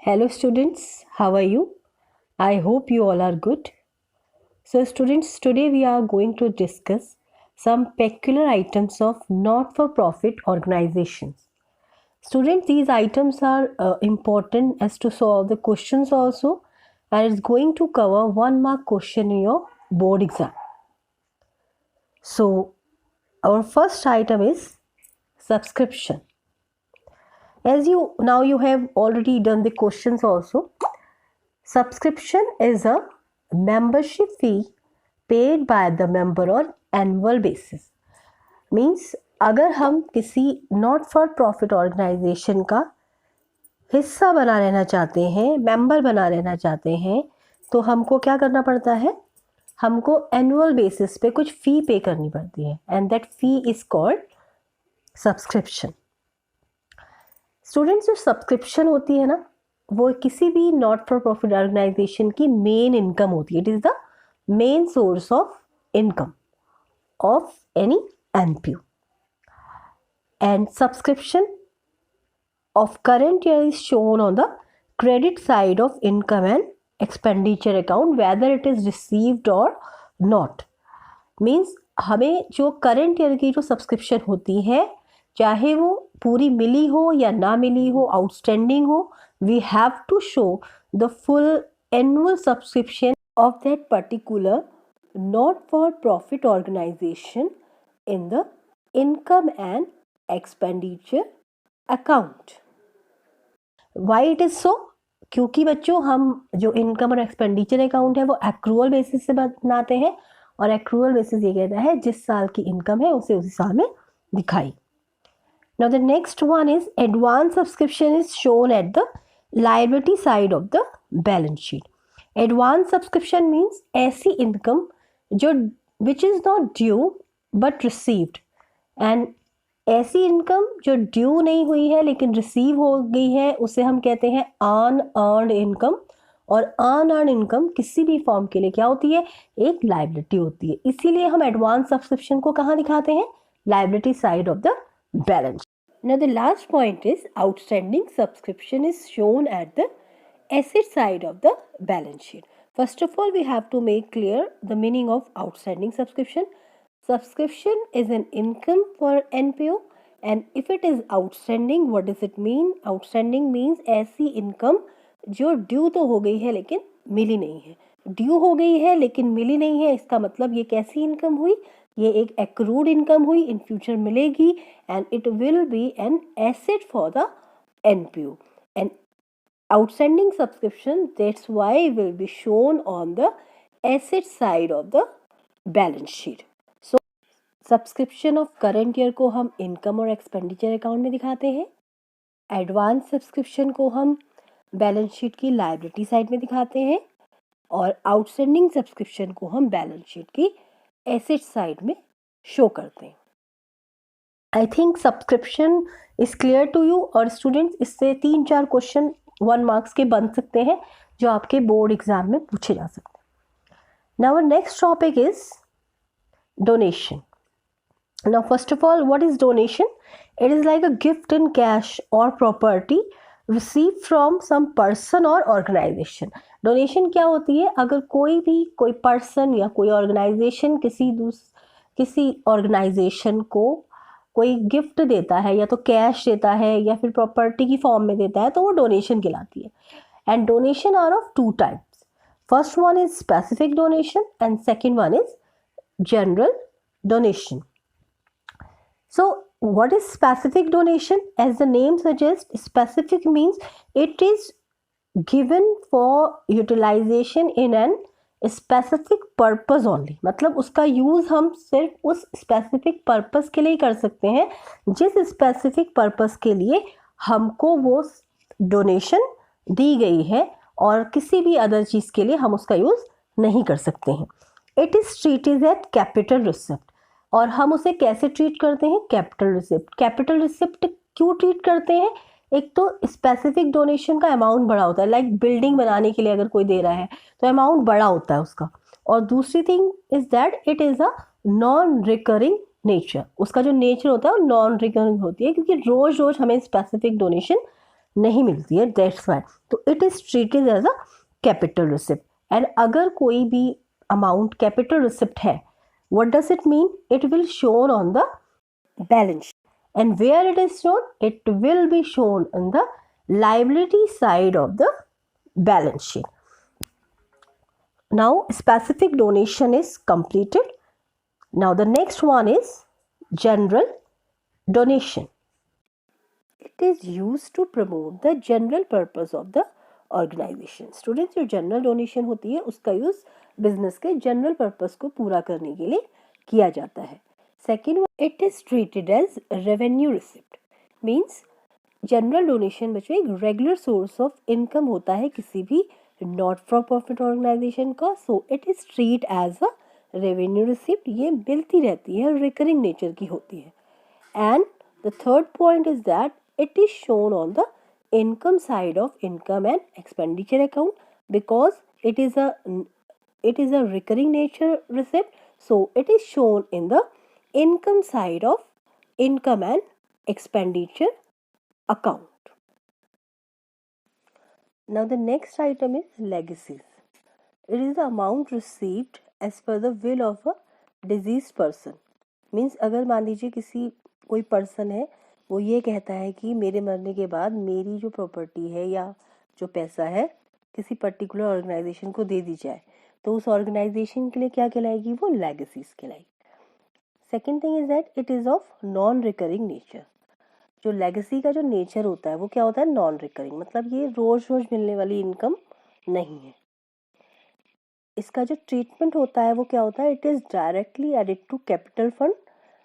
Hello students, how are you? I hope you all are good. So students, today we are going to discuss some peculiar items of not-for-profit organizations. Students, these items are important as to solve the questions also, and it's going to cover 1 mark question in your board exam. So our first item is subscription. As you have already done the questions also. Subscription is a membership fee paid by the member on annual basis. Means अगर हम किसी not for profit organization का हिस्सा बना रहना चाहते हैं, member बना रहना चाहते हैं, तो हमको क्या करना पड़ता है? हमको एनुअल बेसिस पे कुछ फी पे करनी पड़ती है, and that fee is called subscription. Students, जो सब्सक्रिप्शन होती है ना, वो किसी भी नॉट फॉर प्रॉफिट ऑर्गेनाइजेशन की मेन इनकम होती है. It is the main source of income of any NPO. And subscription of current year is shown on the credit side of income and expenditure account whether it is received or not. Means हमें जो current year की जो subscription होती है, चाहे वो पूरी मिली हो या ना मिली हो, आउटस्टैंडिंग हो, we have to show the full annual subscription of that particular not for profit organization in the income and expenditure account. Why it is so? क्योंकि बच्चों, हम जो इनकम और एक्सपेंडिचर अकाउंट है वो एक्रूअल बेसिस से बनाते हैं, और एक्रूअल बेसिस ये कहता है जिस साल की इनकम है उसे उसी साल में दिखाई. Now the next one is advance subscription is shown at the liability side of the balance sheet. Advance subscription means ऐसी इनकम जो which is not due but received, and ऐसी इनकम जो ड्यू नहीं हुई है लेकिन रिसीव हो गई है उसे हम कहते हैं अनअर्न्ड इनकम. और अनअर्न्ड इनकम किसी भी फॉर्म के लिए क्या होती है? एक लायबिलिटी होती है. इसीलिए हम एडवांस सब्सक्रिप्शन को कहाँ दिखाते हैं? Liability side of the balance. Now the last point is outstanding subscription is shown at the asset side of the balance sheet. First of all we have to make clear the meaning of outstanding subscription. Subscription is an income for NPO, and if it is outstanding, what does it mean? Outstanding means ऐसी income जो due तो हो गई है लेकिन मिली नहीं है. Due हो गई है लेकिन मिली नहीं है, इसका मतलब ये कैसी इनकम हुई? ये एक एक्रूड इनकम हुई, इन फ्यूचर मिलेगी, and it will be an asset for the NPO. And outstanding subscription, that's why will be shown on the asset side of the balance sheet. Subscription of current year को हम income और expenditure account में दिखाते हैं. Advance subscription को हम balance sheet की liability side में दिखाते हैं, और आउटस्टैंडिंग सब्सक्रिप्शन को हम बैलेंस शीट की एसेट साइड में शो करते हैं. I think subscription is clear to you. और स्टूडेंट्स, इससे 3-4 क्वेश्चन 1 मार्क्स के बन सकते हैं जो आपके बोर्ड एग्जाम में पूछे जा सकते हैं. Now next topic is donation. Now first of all, what is donation? It is like a gift in cash or property received from some person or organization. Donation क्या होती है? अगर कोई person या कोई organization किसी organization को कोई गिफ्ट देता है, या तो कैश देता है या फिर प्रॉपर्टी की फॉर्म में देता है, तो वो डोनेशन कहलाती है. And donation are of 2 types. First one is specific donation and second one is general donation. So what is specific donation? As the name suggests, specific means it is given for utilization in an specific purpose only. मतलब उसका use हम सिर्फ उस specific purpose के लिए ही कर सकते हैं जिस specific purpose के लिए हमको वो donation दी गई है, और किसी भी अदर चीज़ के लिए हम उसका यूज़ नहीं कर सकते हैं. It is treated as capital receipt. और हम उसे कैसे ट्रीट करते हैं? Capital receipt. कैपिटल रिसिप्ट क्यों ट्रीट करते हैं? एक तो स्पेसिफिक डोनेशन का अमाउंट बड़ा होता है, लाइक बिल्डिंग बनाने के लिए अगर कोई दे रहा है तो अमाउंट बड़ा होता है उसका. और दूसरी thing is that it is a non recurring nature. उसका जो नेचर होता है वो नॉन रिकरिंग होती है, क्योंकि रोज रोज हमें स्पेसिफिक डोनेशन नहीं मिलती है, दैट्स वाई। तो it is treated as a capital receipt. And अगर कोई भी अमाउंट कैपिटल रिसिप्ट है, what does it mean? It will shown on the balance sheet. And where it is shown? It will be shown on the liability side of the balance sheet. Now specific donation is completed. Now the next one is general donation. It is used to promote the general purpose of the organization. Students, जो general donation होती है उसका use business के general purpose को पूरा करने के लिए किया जाता है। Second, it is treated as revenue receipt. Means general donation बच्चों एक रेगुलर सोर्स ऑफ इनकम होता है किसी भी नॉट फॉर प्रॉफिट ऑर्गेनाइजेशन का। So it is treat as a revenue receipt. ये मिलती रहती है, रिकरिंग नेचर की होती है। And the third point is that it is shown on the income side of income and expenditure account because it is a recurring nature receipt, so it is shown in the income side of income and expenditure account. Now the next item is legacies. It is the amount received as per the will of a deceased person. Means अगर मान लीजिए किसी कोई person है, वो ये कहता है कि मेरे मरने के बाद मेरी जो प्रॉपर्टी है या जो पैसा है किसी पर्टिकुलर ऑर्गेनाइजेशन को दे दी जाए, तो उस ऑर्गेनाइजेशन के लिए क्या कहलाएगी? वो लेगेसीज कहलाएगी। Second thing is that it is of non recurring nature. जो लेगेसी का जो नेचर होता है वो क्या होता है? नॉन रिकरिंग, मतलब ये रोज रोज मिलने वाली इनकम नहीं है। इसका जो ट्रीटमेंट होता है वो क्या होता है? It is directly added to capital fund,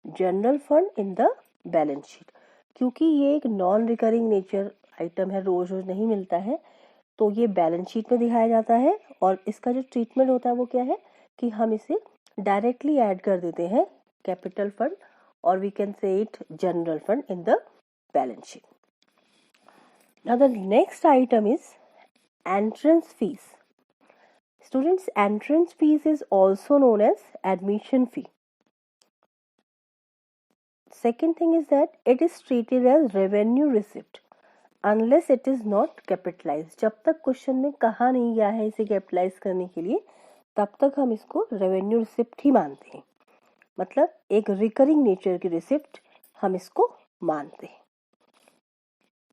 general fund in the balance sheet. क्योंकि ये एक नॉन रिकरिंग नेचर आइटम है, रोज रोज नहीं मिलता है, तो ये बैलेंस शीट में दिखाया जाता है। और इसका जो ट्रीटमेंट होता है वो क्या है कि हम इसे डायरेक्टली ऐड कर देते हैं कैपिटल फंड, और we can say it general fund in the balance sheet. Now the next item is entrance fees. Students, entrance fees is also known as admission fee. Second thing is that it is treated as revenue receipt unless it is not capitalized. जब तक question में कहा नहीं गया है इसे capitalise करने के लिए, तब तक हम इसको रेवेन्यू रिसिप्ट ही मानते हैं। मतलब एक रिकरिंग नेचर की रिसिप्ट हम इसको मानते हैं।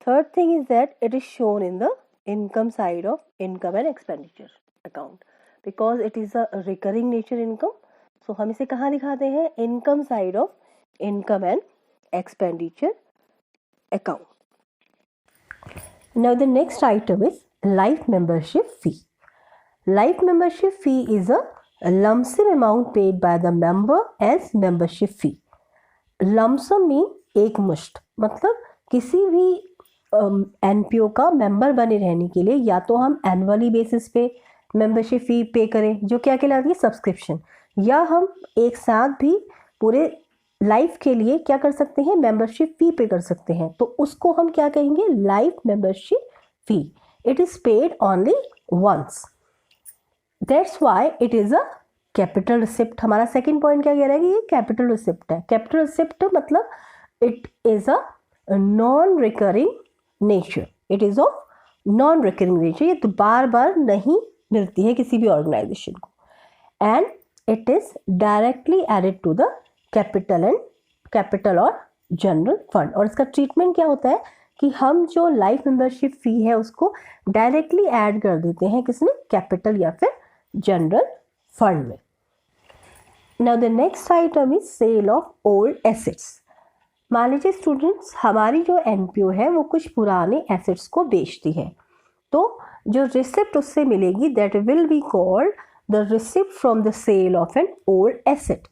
Third thing is that it is shown in the income side of income and expenditure account because it is a recurring nature income. So हम इसे कहाँ दिखाते हैं? Income side of income and expenditure account. Now the next item is life membership fee. Life membership fee is a lump sum amount paid by the member as membership fee. Lump sum mean एक मुश्त, मतलब किसी भी NPO का member बने रहने के लिए या तो हम एनुअली बेसिस पे मेंबरशिप फी पे करें जो क्या कहलाती है? सब्सक्रिप्शन, या हम एक साथ भी पूरे लाइफ के लिए क्या कर सकते हैं? मेंबरशिप फी पे कर सकते हैं, तो उसको हम क्या कहेंगे? Life membership fee. It is paid only once, that's why it is a capital receipt. हमारा सेकंड पॉइंट क्या कह रहा है कि ये कैपिटल रिसिप्ट है। कैपिटल रिसिप्ट मतलब it is a non recurring nature, it is of non recurring nature, ये तो बार बार नहीं मिलती है किसी भी ऑर्गेनाइजेशन को। And it is directly added to the capital और जनरल फंड। और इसका ट्रीटमेंट क्या होता है कि हम जो लाइफ मेंबरशिप फी है उसको डायरेक्टली ऐड कर देते हैं किसमें? कैपिटल या फिर जनरल फंड में। Now the next item is sale of old assets. मान लीजिए स्टूडेंट्स, हमारी जो एनपीओ है वो कुछ पुराने एसेट्स को बेचती है, तो जो रिसिप्ट उससे मिलेगी that will be called the receipt from the sale of an old asset.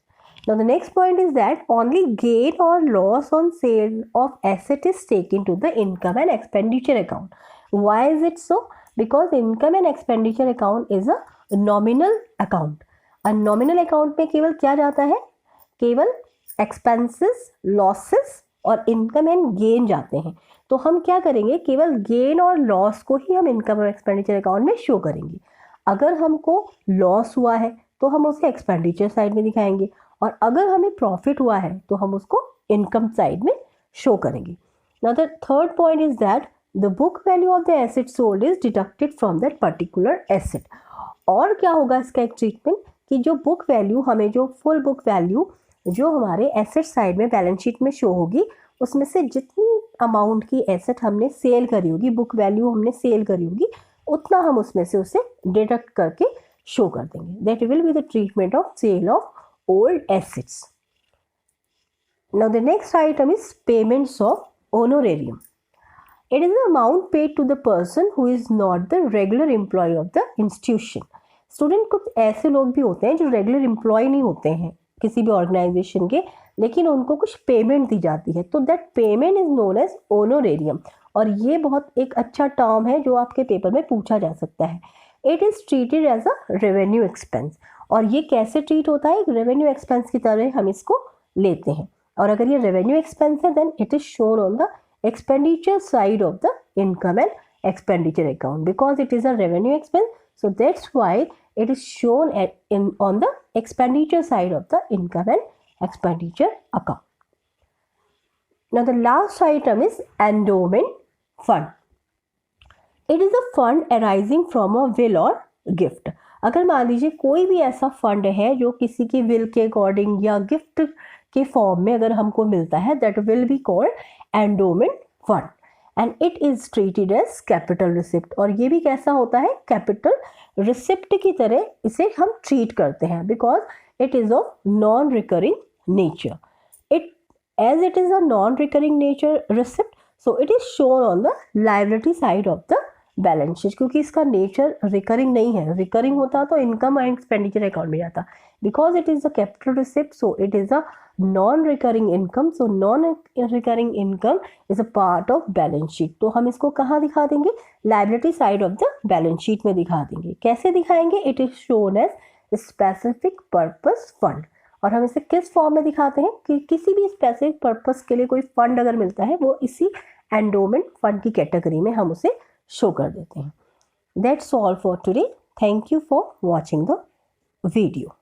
Now the next point is that only gain or loss on sale of asset is taken to the income and expenditure account. Why is it so? Because income and expenditure account is a nominal account. A nominal account में केवल क्या जाता है? केवल expenses, losses और income and gain जाते हैं। तो हम क्या करेंगे? केवल gain और loss को ही हम income और expenditure account में शो करेंगे। अगर हमको loss हुआ है तो हम उसे expenditure साइड में दिखाएंगे, और अगर हमें प्रॉफिट हुआ है तो हम उसको इनकम साइड में शो करेंगे। Now the third point is that the book value of the asset sold is deducted from that particular asset. और क्या होगा इसका एक ट्रीटमेंट कि जो बुक वैल्यू हमें, जो फुल बुक वैल्यू जो हमारे एसेट साइड में बैलेंस शीट में शो होगी, उसमें से जितनी अमाउंट की एसेट हमने सेल करी होगी, बुक वैल्यू हमने सेल करी होगी, उतना हम उसमें से उसे डिडक्ट करके शो कर देंगे। That will be the treatment of sale of old assets. Now the next item is payments of honorarium. It is the amount paid to the person who is not the regular employee of the institution. Student कुछ ऐसे लोग भी होते हैं जो regular employ नहीं होते हैं किसी भी ऑर्गेनाइजेशन के, लेकिन उनको कुछ पेमेंट दी जाती है, तो that payment is known as honorarium. और ये बहुत एक अच्छा टर्म है जो आपके पेपर में पूछा जा सकता है। It is treated as a revenue expense. और ये कैसे ट्रीट होता है? रेवेन्यू एक्सपेंस की तरह हम इसको लेते हैं। और अगर ये रेवेन्यू एक्सपेंस है then it is shown on the expenditure side of the income and expenditure account, because it is a revenue expense, so that's why it is shown on the expenditure side of the income and expenditure account. Now the last item is endowment fund. It is a fund arising from a will or gift. अगर मान लीजिए कोई भी ऐसा fund है जो किसी की विल के अकॉर्डिंग या गिफ्ट के फॉर्म में अगर हमको मिलता है, that will be called endowment fund and it is treated as capital receipt. और ये भी कैसा होता है? कैपिटल रिसिप्ट की तरह इसे हम ट्रीट करते हैं, because it is of non recurring nature. It is a non-recurring nature receipt, so it is shown on the liability side of the balance sheet, क्योंकि इसका नेचर रिकरिंग नहीं है। रिकरिंग होता तो इनकम एंड एक्सपेंडिचर अकाउंट में जाता, because it is a capital receipt, so it is a non recurring income. So non recurring income is a part of balance sheet. तो हम इसको कहाँ दिखा देंगे? Liability side of the balance sheet में दिखा देंगे। कैसे दिखाएंगे? It is shown as specific purpose fund. और हम इसे किस फॉर्म में दिखाते हैं कि किसी भी स्पेसिफिक पर्पस के लिए कोई फंड अगर मिलता है, वो इसी एंडोमेंट फंड की कैटेगरी में हम उसे शो कर देते हैं। That's all for today. Thank you for watching the video.